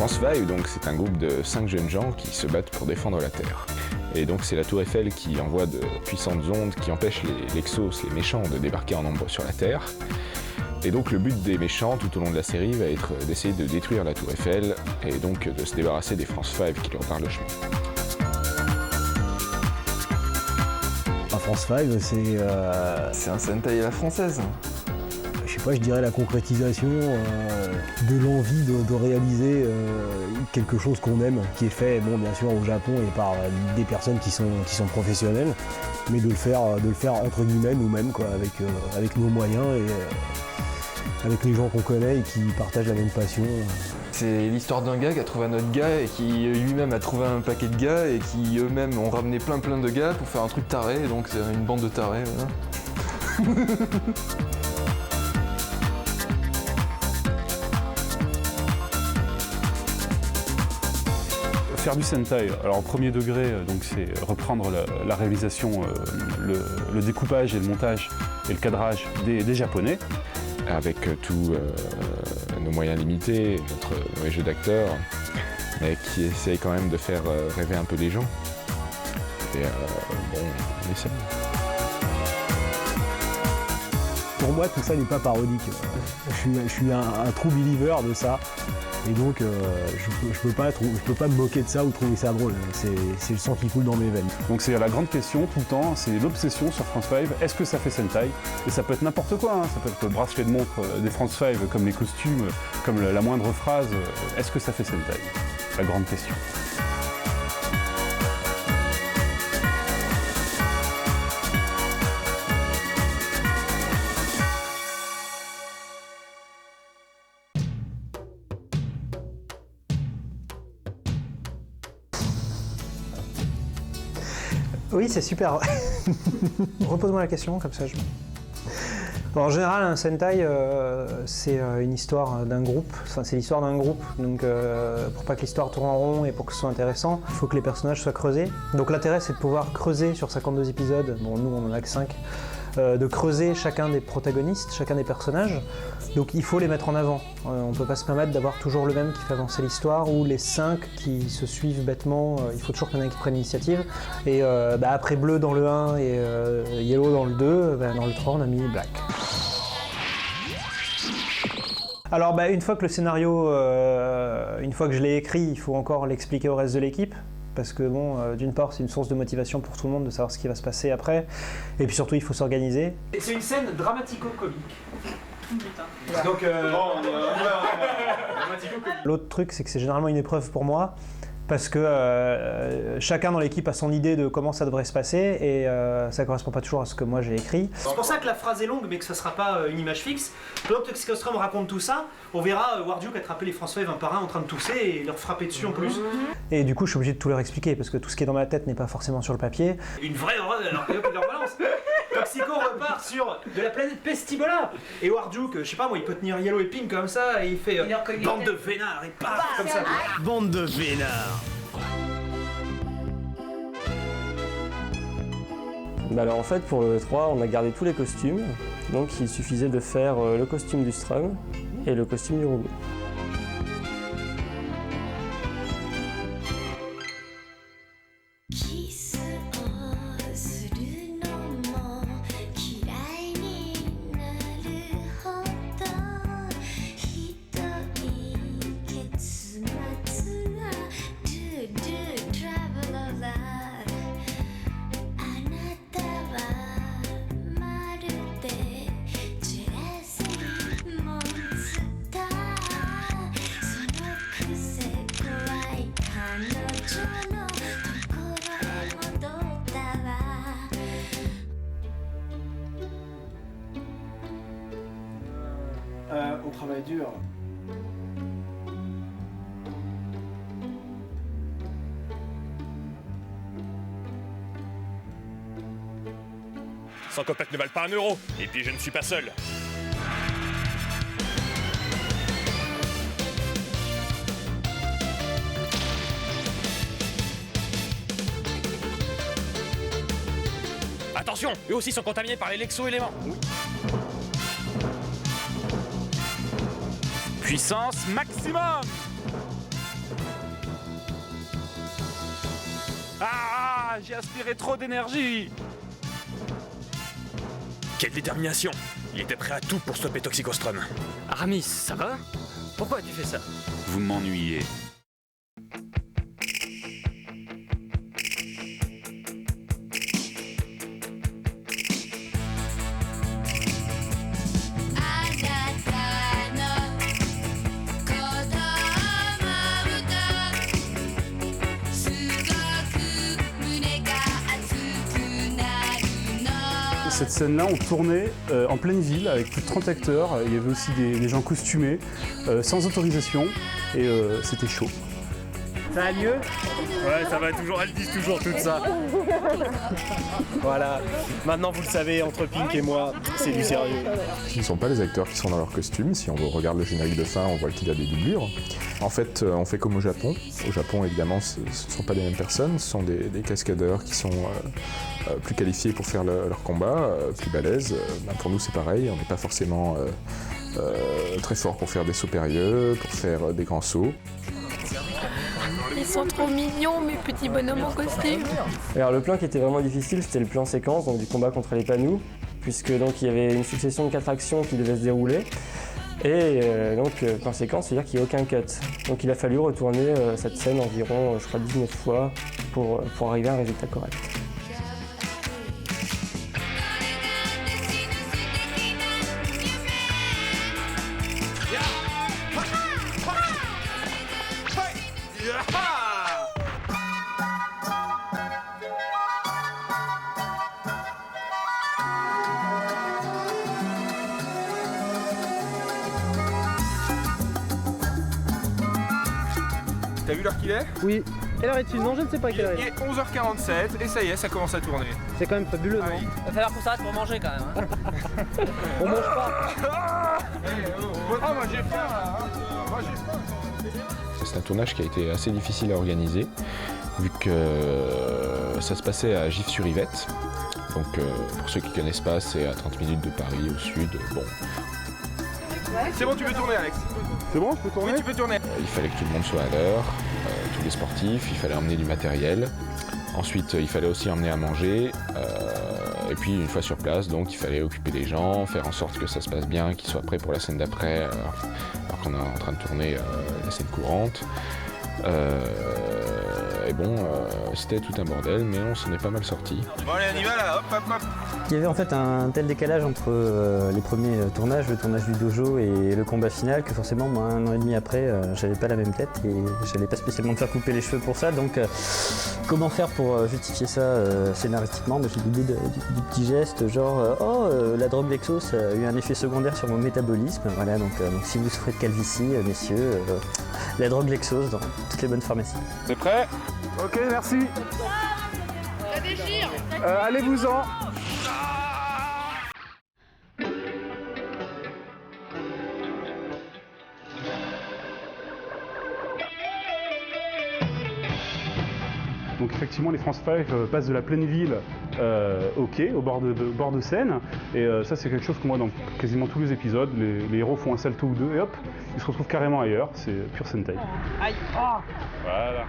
France 5, donc, c'est un groupe de 5 jeunes gens qui se battent pour défendre la Terre. Et donc c'est la Tour Eiffel qui envoie de puissantes ondes qui empêchent les Lexos, les méchants, de débarquer en nombre sur la Terre. Et donc le but des méchants tout au long de la série va être d'essayer de détruire la Tour Eiffel et donc de se débarrasser des France 5 qui leur barrent le chemin. France 5, c'est un Sentai à la française. Je sais pas, je dirais la concrétisation de l'envie de réaliser quelque chose qu'on aime, qui est fait, bon, bien sûr au Japon et par des personnes qui sont professionnelles, mais de le faire entre guillemets nous-mêmes, quoi, avec nos moyens et avec les gens qu'on connaît et qui partagent la même passion. C'est l'histoire d'un gars qui a trouvé un autre gars et qui lui-même a trouvé un paquet de gars et qui eux-mêmes ont ramené plein de gars pour faire un truc taré, donc c'est une bande de tarés. Voilà. Faire du Sentai, alors au premier degré, donc c'est reprendre la réalisation, le découpage et le montage et le cadrage des Japonais. Avec tous nos moyens limités, notre mauvais jeu d'acteur, mais qui essaye quand même de faire rêver un peu les gens. Et bon, on essaie. Pour moi, tout ça n'est pas parodique. Je suis un true believer de ça. Et donc, je peux pas me moquer de ça ou trouver ça drôle. C'est le sang qui coule dans mes veines. Donc c'est la grande question tout le temps, c'est l'obsession sur France 5. Est-ce que ça fait Sentai? Et ça peut être n'importe quoi, hein. Ça peut être le bracelet de montre des France 5, comme les costumes, comme la moindre phrase. Est-ce que ça fait Sentai? La grande question. Oui, c'est super. Repose-moi la question, comme ça je... Bon, en général, un Sentai, c'est une histoire d'un groupe. Enfin, c'est l'histoire d'un groupe. Donc, pour pas que l'histoire tourne en rond et pour que ce soit intéressant, il faut que les personnages soient creusés. Donc, l'intérêt, c'est de pouvoir creuser sur 52 épisodes. Bon, nous, on en a que 5. De creuser chacun des protagonistes, chacun des personnages. Donc il faut les mettre en avant. On peut pas se permettre d'avoir toujours le même qui fait avancer l'histoire ou les 5 qui se suivent bêtement. Il faut toujours qu'il y en ait un qui prenne l'initiative. Et après Bleu dans le 1 et Yellow dans le 2, dans le 3 on a mis Black. Alors une fois que le scénario, une fois que je l'ai écrit, il faut encore l'expliquer au reste de l'équipe. Parce que bon, d'une part, c'est une source de motivation pour tout le monde de savoir ce qui va se passer après. Et puis surtout, il faut s'organiser. C'est une scène dramatico-comique. Putain. Donc, L'autre truc, c'est que c'est généralement une épreuve pour moi. Parce que chacun dans l'équipe a son idée de comment ça devrait se passer et ça correspond pas toujours à ce que moi j'ai écrit. C'est pour ça que la phrase est longue mais que ça sera pas une image fixe. Pendant que Toxicostrum raconte tout ça, on verra Warduke attraper les France 5 un par un en train de tousser et leur frapper dessus en plus. Et du coup je suis obligé de tout leur expliquer parce que tout ce qui est dans ma tête n'est pas forcément sur le papier. Une vraie horreur alors que leur balance. Toxico repart sur de la planète Pestibola et Warduke, je sais pas moi, il peut tenir Yellow et Pink comme ça et il fait bande de vénards et paf comme ça. Bande de vénards. Alors en fait pour le 3 on a gardé tous les costumes, donc il suffisait de faire le costume du Strum et le costume du robot. On travaille dur. Sans copettes ne valent pas 1 euro. Et puis je ne suis pas seul. Attention, eux aussi sont contaminés par les Lexo-éléments. Oui. Puissance maximum. Ah, j'ai aspiré trop d'énergie. Quelle détermination! Il était prêt à tout pour stopper Toxicostrum. Aramis, ça va? Pourquoi tu fais ça? Vous m'ennuyez. Cette scène-là, on tournait en pleine ville avec plus de 30 acteurs. Il y avait aussi des gens costumés, sans autorisation, et c'était chaud. Ça va mieux? Ouais, ça va toujours, elles disent toujours tout ça. Voilà, maintenant vous le savez, entre Pink et moi, c'est du sérieux. Ce ne sont pas les acteurs qui sont dans leur costume. Si on regarde le générique de fin, on voit qu'il y a des doublures. En fait, on fait comme au Japon. Au Japon, évidemment, ce ne sont pas les mêmes personnes. Ce sont des cascadeurs qui sont plus qualifiés pour faire leur combat, plus balèzes. Pour nous, c'est pareil. On n'est pas forcément très fort pour faire des sauts périlleux, pour faire des grands sauts. Ils sont trop mignons, mes petits bonhommes en costume. Alors le plan qui était vraiment difficile, c'était le plan séquence, donc du combat contre les panous, puisque donc il y avait une succession de 4 actions qui devaient se dérouler. Et donc plan séquence, c'est-à-dire qu'il n'y a aucun cut. Donc il a fallu retourner cette scène environ, je crois, 19 fois pour arriver à un résultat correct. T'as vu l'heure qu'il est? Oui. Quelle heure est-il? Non, je ne sais pas quelle heure. Il est 11h47 et ça y est, ça commence à tourner. C'est quand même fabuleux, non? Il va falloir qu'on s'arrête pour manger quand même. Hein. On mange pas. Ah, moi j'ai faim là. Moi j'ai faim. C'est un tournage qui a été assez difficile à organiser, vu que ça se passait à Gif-sur-Yvette. Donc pour ceux qui ne connaissent pas, c'est à 30 minutes de Paris, au sud. Bon. C'est bon, tu peux tourner, Alex. C'est bon, je peux tourner? Oui, tu peux tourner. Il fallait que tout le monde soit à l'heure, tous les sportifs, il fallait emmener du matériel. Ensuite, il fallait aussi emmener à manger. Et puis, une fois sur place, donc il fallait occuper les gens, faire en sorte que ça se passe bien, qu'ils soient prêts pour la scène d'après, alors qu'on est en train de tourner la scène courante. Et bon, c'était tout un bordel, mais on s'en est pas mal sorti. Bon allez, on y va là, hop hop hop. Il y avait en fait un tel décalage entre les premiers tournages, le tournage du dojo et le combat final, que forcément, moi, 1 an et demi après, j'avais pas la même tête et j'allais pas spécialement me faire couper les cheveux pour ça. Donc, comment faire pour justifier ça scénaristiquement? J'ai l'idée du petit geste, genre la drogue Lexos a eu un effet secondaire sur mon métabolisme. Voilà, donc si vous souffrez de calvitie, messieurs, la drogue Lexos dans toutes les bonnes pharmacies. C'est prêt? Ok, merci. Ça déchire. Allez-vous-en. Donc effectivement, les France 5 passent de la pleine ville au quai, au bord de Seine. Et ça, c'est quelque chose qu'on voit dans quasiment tous les épisodes. Les héros font un salto ou deux et hop, ils se retrouvent carrément ailleurs. C'est pure Sentai. Aïe. Oh. Voilà.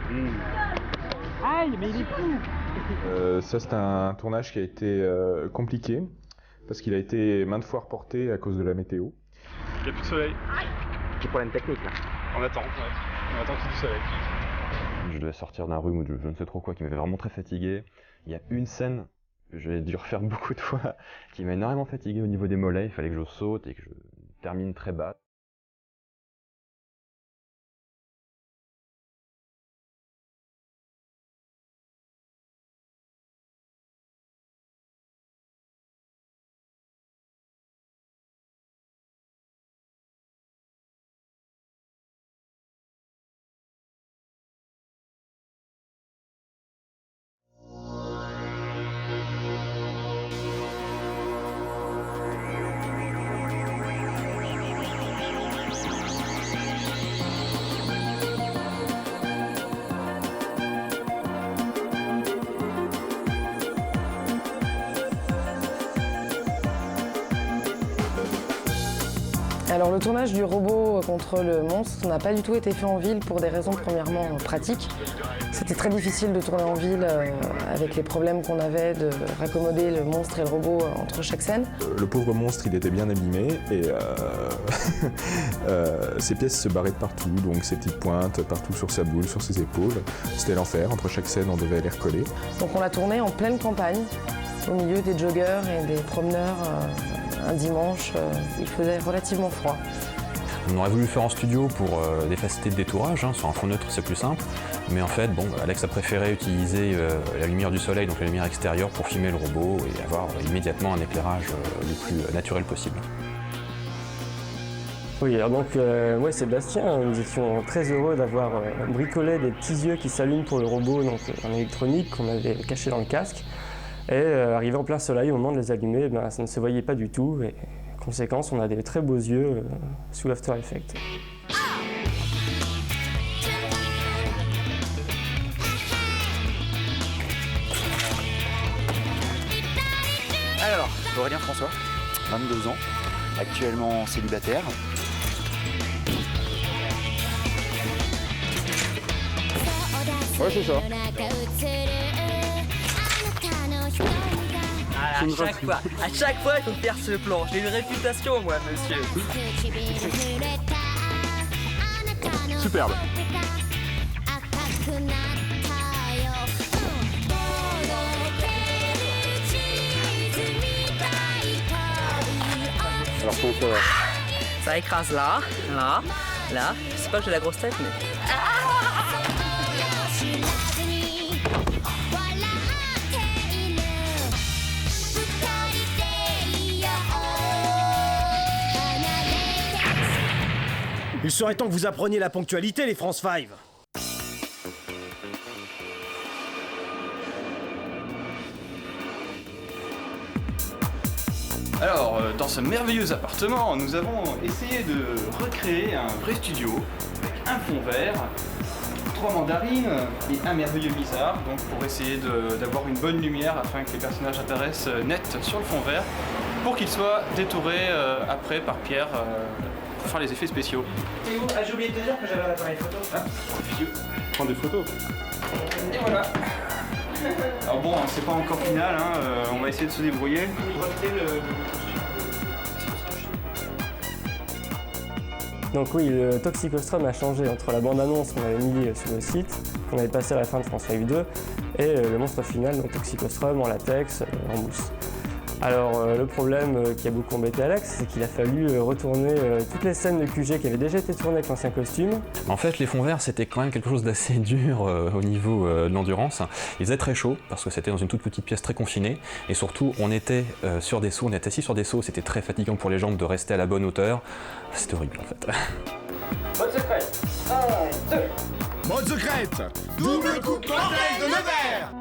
Aïe, mais il est fou. Ça, c'est un tournage qui a été compliqué, parce qu'il a été maintes fois reporté à cause de la météo. Il n'y a plus de soleil. Petit problème technique là. On attend, ouais. On attend qu'il y ait du soleil. Je devais sortir d'un rhume ou de je ne sais trop quoi qui m'avait vraiment très fatigué. Il y a une scène que j'ai dû refaire beaucoup de fois qui m'a énormément fatigué au niveau des mollets. Il fallait que je saute et que je termine très bas. Alors le tournage du robot contre le monstre n'a pas du tout été fait en ville pour des raisons premièrement pratiques. C'était très difficile de tourner en ville avec les problèmes qu'on avait de raccommoder le monstre et le robot entre chaque scène. Le pauvre monstre, il était bien abîmé et ses pièces se barraient de partout, donc ses petites pointes partout sur sa boule, sur ses épaules. C'était l'enfer, entre chaque scène on devait les recoller. Donc on l'a tourné en pleine campagne, au milieu des joggeurs et des promeneurs. Un dimanche, il faisait relativement froid. On aurait voulu le faire en studio pour des facilités de détourage, sur un fond neutre c'est plus simple. Mais en fait, bon, Alex a préféré utiliser la lumière du soleil, donc la lumière extérieure, pour filmer le robot et avoir immédiatement un éclairage le plus naturel possible. Oui, alors donc moi et Sébastien, nous étions très heureux d'avoir bricolé des petits yeux qui s'allument pour le robot, donc en électronique qu'on avait caché dans le casque. Et arrivé en plein soleil, au moment de les allumer, ça ne se voyait pas du tout. Et conséquence, on a des très beaux yeux sous After Effects. Alors, Aurélien François, 22 ans, actuellement célibataire. Ouais, c'est ça. À chaque fois, il faut faire ce plan. J'ai une réputation, moi, monsieur. Superbe. Alors, comment ça écrase là, là, là. Je sais pas que j'ai la grosse tête, mais... Il serait temps que vous appreniez la ponctualité, les France 5. Alors, dans ce merveilleux appartement, nous avons essayé de recréer un vrai studio avec un fond vert, 3 mandarines et un merveilleux bizarre, donc pour essayer d'avoir une bonne lumière afin que les personnages apparaissent nets sur le fond vert, pour qu'ils soient détourés après par Pierre pour faire les effets spéciaux. Et où j'ai oublié de te dire que j'avais un appareil photo. Ah, Prends des photos. Et voilà. Alors bon, c'est pas encore final, on va essayer de se débrouiller. Donc oui, le Toxicostrum a changé entre la bande-annonce qu'on avait mis sur le site, qu'on avait passé à la fin de France 5 2, et le monstre final, donc Toxicostrum en latex, en mousse. Alors le problème qui a beaucoup embêté Alex, c'est qu'il a fallu retourner toutes les scènes de QG qui avaient déjà été tournées avec l'ancien costume. En fait, les fonds verts, c'était quand même quelque chose d'assez dur au niveau de l'endurance. Il faisait très chaud, parce que c'était dans une toute petite pièce très confinée, et surtout, on était sur des sauts, on était assis sur des sauts, c'était très fatigant pour les jambes de rester à la bonne hauteur. C'était horrible en fait. Mode secrète. 1, 2. Mode secrète. Double coupe mortelle de Nevers.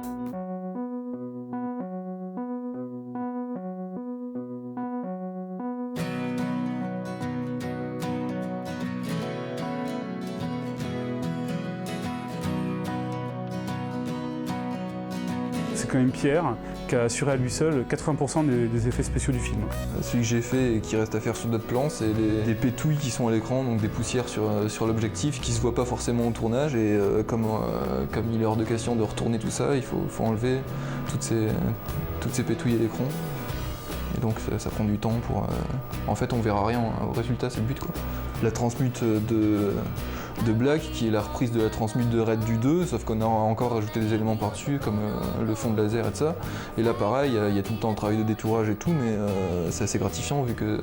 C'est quand même Pierre qui a assuré à lui seul 80% des effets spéciaux du film. Celui que j'ai fait et qui reste à faire sur d'autres plans, c'est des pétouilles qui sont à l'écran, donc des poussières sur l'objectif qui se voient pas forcément au tournage, et comme il est hors de question de retourner tout ça, il faut enlever toutes ces pétouilles à l'écran. Et donc ça prend du temps pour... En fait on verra rien, au résultat c'est le but quoi. La transmute de Black qui est la reprise de la transmute de Red du 2, sauf qu'on a encore rajouté des éléments par-dessus comme le fond de laser et de ça. Et là pareil, il y a tout le temps le travail de détourage et tout, mais c'est assez gratifiant vu que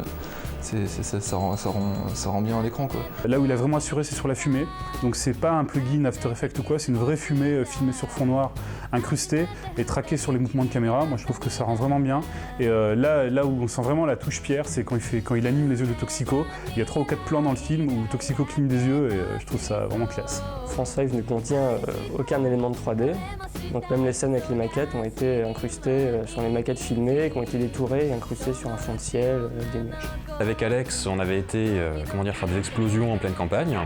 ça rend bien à l'écran quoi. Là où il a vraiment assuré, c'est sur la fumée. Donc c'est pas un plugin After Effects ou quoi, c'est une vraie fumée filmée sur fond noir, incrustée et traquée sur les mouvements de caméra. Moi je trouve que ça rend vraiment bien. Et là où on sent vraiment la touche Pierre, c'est quand il anime les yeux de Toxico. Il y a 3 ou 4 plans dans le film où Toxico cligne des yeux et je trouve ça vraiment classe. France 5 ne contient aucun élément de 3D. Donc même les scènes avec les maquettes ont été incrustées sur les maquettes filmées, qui ont été détourées et incrustées sur un fond de ciel, des nuages. Avec Alex, on avait été faire des explosions en pleine campagne,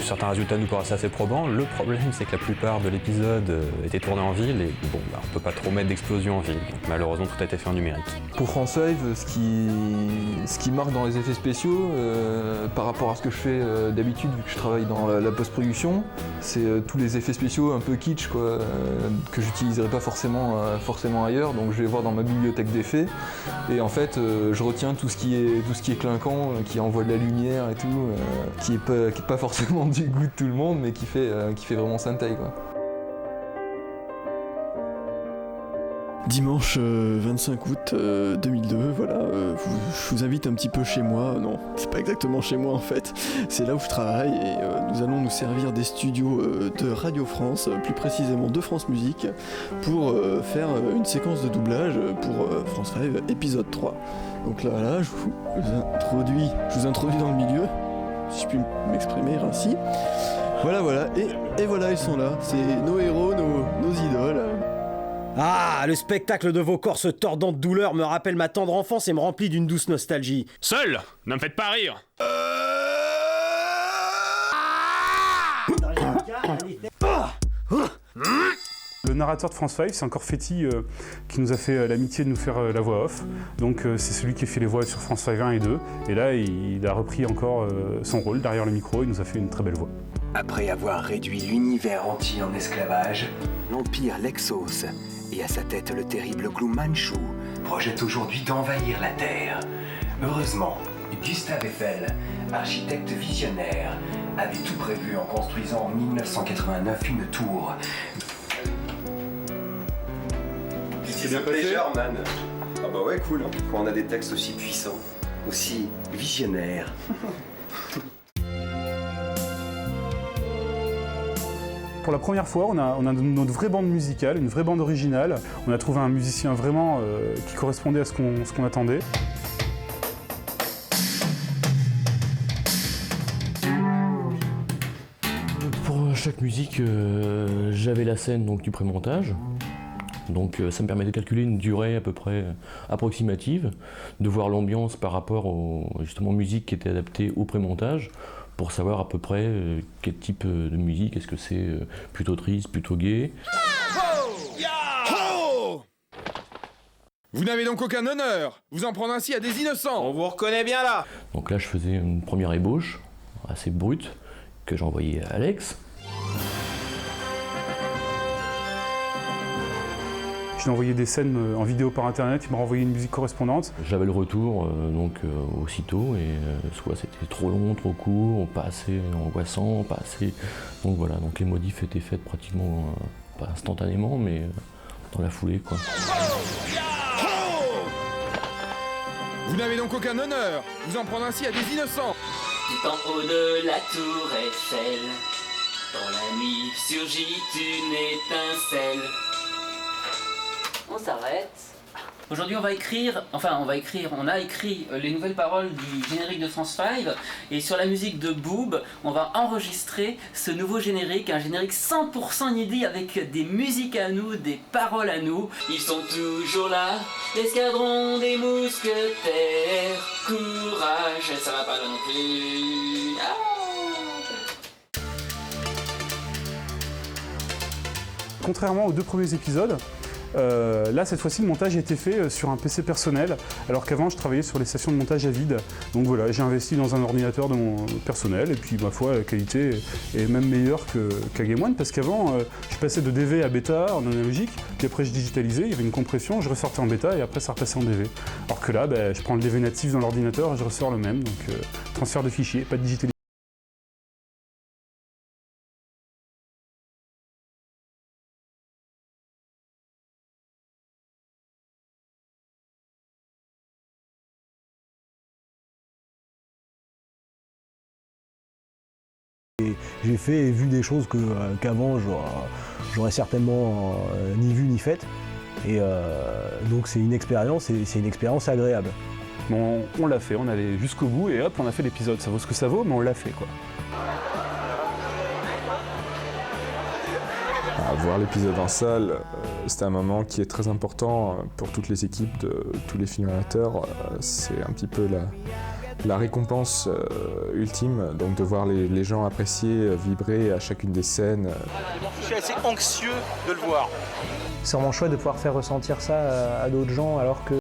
certains résultats nous paraissaient assez probants. Le problème, c'est que la plupart de l'épisode était tourné en ville et bon, bah, on peut pas trop mettre d'explosion en ville. Donc, malheureusement, tout a été fait en numérique. Pour France 5, ce qui marque dans les effets spéciaux, par rapport à ce que je fais d'habitude, vu que je travaille dans la post-production, c'est tous les effets spéciaux un peu kitsch, quoi, que j'utiliserai pas forcément ailleurs. Donc je vais voir dans ma bibliothèque d'effets et en fait, je retiens tout ce qui est clinquant, qui envoie de la lumière et tout, qui est pas forcément du goût de tout le monde, mais qui fait vraiment Sentai, quoi. Dimanche 25 août 2002, voilà, je vous invite un petit peu chez moi. Non, c'est pas exactement chez moi en fait, c'est là où je travaille et nous allons nous servir des studios de Radio France, plus précisément de France Musique, pour faire une séquence de doublage pour France 5 épisode 3. Donc là, je vous introduis dans le milieu, si je puis m'exprimer ainsi. Voilà, et voilà, ils sont là, c'est nos héros, nos idoles. Ah, le spectacle de vos corps se tordant de douleur me rappelle ma tendre enfance et me remplit d'une douce nostalgie. Seul, ne me faites pas rire. Le narrateur de France 5, c'est encore Féti qui nous a fait l'amitié de nous faire la voix off. Donc c'est celui qui a fait les voix sur France 5 1 et 2. Et là, il a repris encore son rôle derrière le micro, il nous a fait une très belle voix. Après avoir réduit l'univers entier en esclavage, l'Empire Lexos, et à sa tête le terrible Gloom Manchu, projette aujourd'hui d'envahir la Terre. Heureusement, Gustave Eiffel, architecte visionnaire, avait tout prévu en construisant en 1989 une tour. C'est bien passé, German. Ah bah ouais, cool, quand on a des textes aussi puissants, aussi visionnaires. Pour la première fois, on a notre vraie bande musicale, une vraie bande originale. On a trouvé un musicien vraiment qui correspondait à ce qu'on attendait. Pour chaque musique, j'avais la scène donc, du pré-montage. Donc ça me permet de calculer une durée à peu près approximative, de voir l'ambiance par rapport aux justement musiques qui étaient adaptées au pré-montage, pour savoir à peu près quel type de musique, est-ce que c'est plutôt triste, plutôt gai. Vous n'avez donc aucun honneur. Vous en prendre ainsi à des innocents. On vous reconnaît bien là. Donc là je faisais une première ébauche, assez brute, que j'ai envoyée à Alex. Je lui ai envoyé des scènes en vidéo par internet, il m'a renvoyé une musique correspondante. J'avais le retour aussitôt et soit c'était trop long, trop court, pas assez angoissant, pas assez... Donc voilà, donc les modifs étaient faites pratiquement, pas instantanément, mais dans la foulée quoi. Vous n'avez donc aucun honneur. Vous en prendre ainsi à des innocents. Tout en haut de la tour Eiffel, dans la nuit surgit une étincelle. On s'arrête. Aujourd'hui on a écrit les nouvelles paroles du générique de France 5 et sur la musique de Boob, on va enregistrer ce nouveau générique, un générique 100% inédit avec des musiques à nous, des paroles à nous. Ils sont toujours là, l'escadron des mousquetaires, courage, ça va pas non plus. Contrairement aux deux premiers épisodes, là, cette fois-ci, le montage a été fait sur un PC personnel, alors qu'avant, je travaillais sur les stations de montage à vide. Donc voilà, j'ai investi dans un ordinateur de mon personnel, et puis, ma foi, la qualité est même meilleure qu'à Game One, parce qu'avant, je passais de DV à bêta en analogique, puis après, je digitalisais, il y avait une compression, je ressortais en bêta, et après, ça repassait en DV. Alors que là, je prends le DV natif dans l'ordinateur, et je ressors le même, donc transfert de fichiers, pas de digitalisation. J'ai fait et vu des choses qu'avant j'aurais certainement ni vu ni faites. Et donc c'est une expérience et c'est une expérience agréable. Bon, on l'a fait, on allait jusqu'au bout et hop, on a fait l'épisode. Ça vaut ce que ça vaut, mais on l'a fait quoi. Voir l'épisode en salle, c'était un moment qui est très important pour toutes les équipes de tous les filmateurs. C'est un petit peu la récompense ultime, donc de voir les gens apprécier, vibrer à chacune des scènes. Je suis assez anxieux de le voir. C'est vraiment chouette de pouvoir faire ressentir ça à d'autres gens alors que